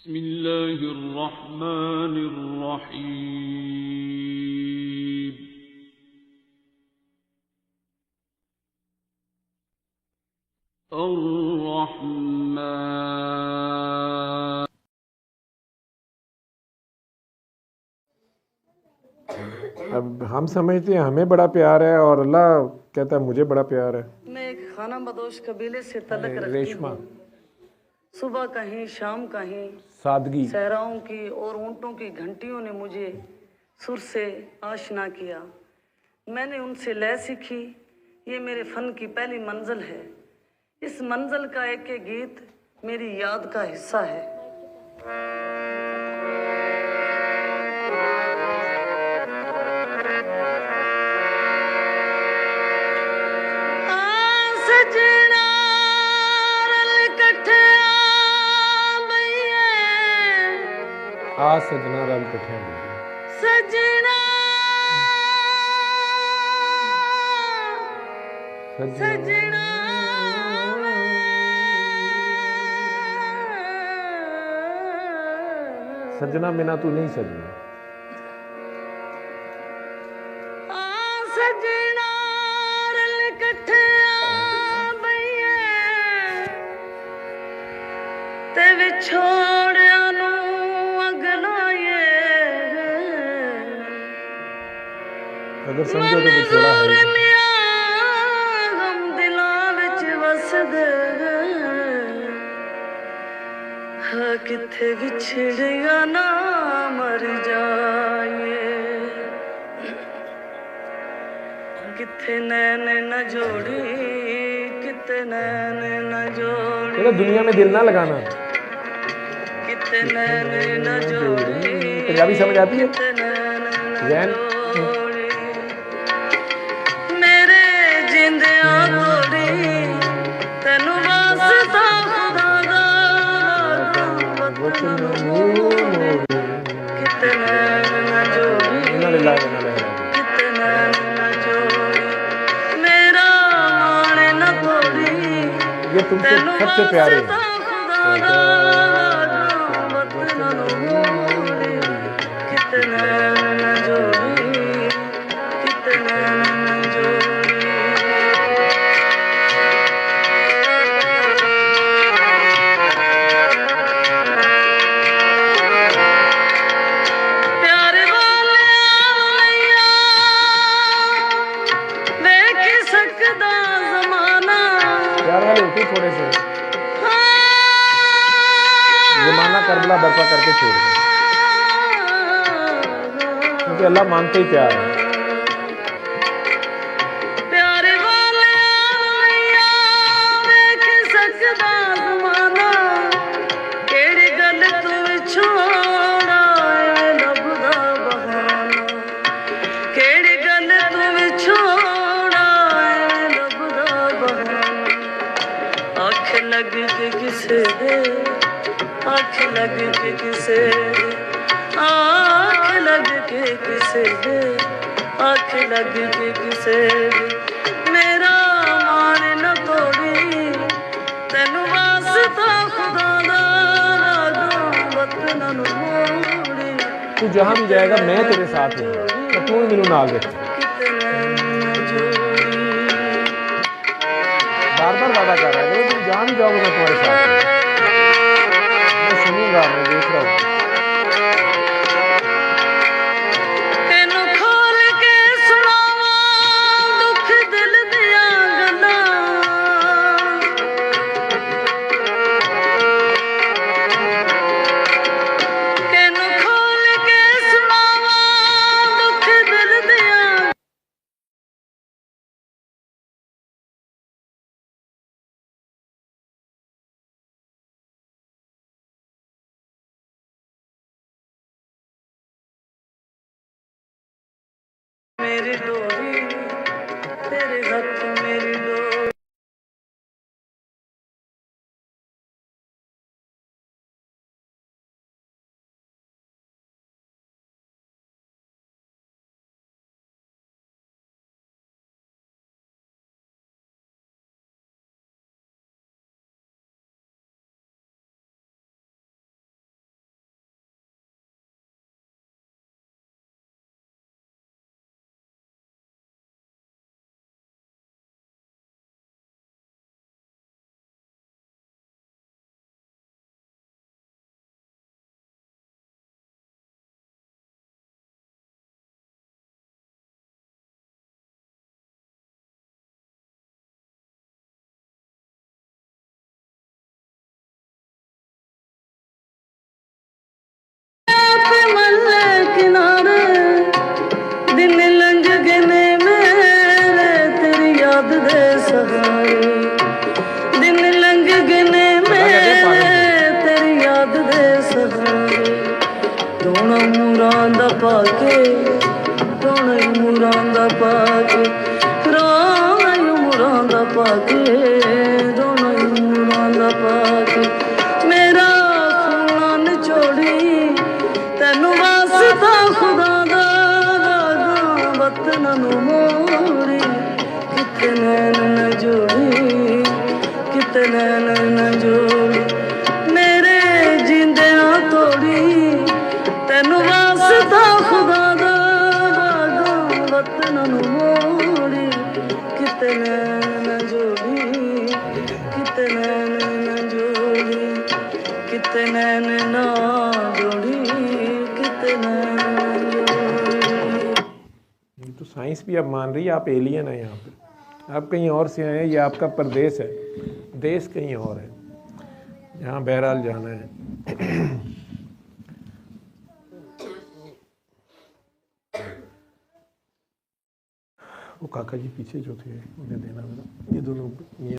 बिस्मिल्लाहिर्रहमानिर्रहीम। अर्रहमान। अब हम समझते हैं हमें बड़ा प्यार है और अल्लाह कहता है मुझे बड़ा प्यार है। मैं एक खाना बदोश कबीले से तलक रखती रेशमा, हूँ। सुबह कहीं शाम कहीं सादगी, सहराओं की और ऊँटों की घंटियों ने मुझे सुर से आशना किया। मैंने उनसे लय सीखी। ये मेरे फ़न की पहली मंजिल है। इस मंजिल का एक एक गीत मेरी याद का हिस्सा है। आ सजना रल कठिया सजना सजना सजना बिना तू नहीं सजना। सजना रल कठिया बईए ते विछोड़िया नू अगलाए। अगर समझो तो विछोड़ा है। गम दिलां विच वसदे किथे विछड़िया ना मर जाए। किथे नैन न जोड़ी किथे नैन न जोड़ी। दुनिया में दिल ना लगाना। किथे नैन न जोड़ी। पंजाबी समझ आती है? किथे नैन न जैन जोड़ी। मेरे जिंदियां तोड़ी तेनू वास्ता खुदा दा वतन मोड़ी। किथे नैन न जोड़ी किथे नैन न जोड़ी। मेरा मान न तोड़ी ये तुमसे सबसे प्यारे हैं। थोड़े से जमाना करबला बर्पा करके छोड़ दे, क्योंकि अल्लाह मानते ही प्यार है। प्यारे वाले देख सकदा जमाना केड़ी गल तू छोड़ा लभदा बहाना। केड़ी गल तू छोड़ा लभदा बहाना। आँख लग के किसे दे आँख लग के किसे दे आँख लग के किसे दे आँख लग के किसे दे। मेरा मान न तोड़ी तेनू वास्ता खुदा दा वतन मोड़ी। तू जहाँ भी जाएगा मैं तेरे साथ हूँ, तो तू ही मेनू नाल देख। बार बार वादा कर रहा है, तुम जहाँ भी जाओगे मैं तुम्हारे साथ हूँ। मैं सुनूंगा, मैं देख रहा हूँ। मेरी डोरी तेरे हथ मेरी डोरी। मुरादा पाके रोना यूं मुरादा पाके रोना यूं मुरादा पाके रोना यूं मुरादा पाके मेरा खूना निचोड़ी तेनू वास्ता खुदा दा वतन नू मोड़ी किते नैन न जोड़ी किते नैन न जोड़ी मेरे जिंदियां तोड़ी तेनू वास्ता खुदा दा वतन नू मोड़ी किते नैन न जोड़ी किते नैन न जोड़ी किते नैन ना जोड़ी किते नैन न जोड़ी। तो साइंस भी अब मान रही है आप एलियन हैं यहाँ पे, आप कहीं और से आए हैं, ये आपका प्रदेश है, देश कहीं और है, जहाँ बहरहाल जाना है। वो काका जी पीछे जो थे उन्हें देना मेरा, ये दोनों ये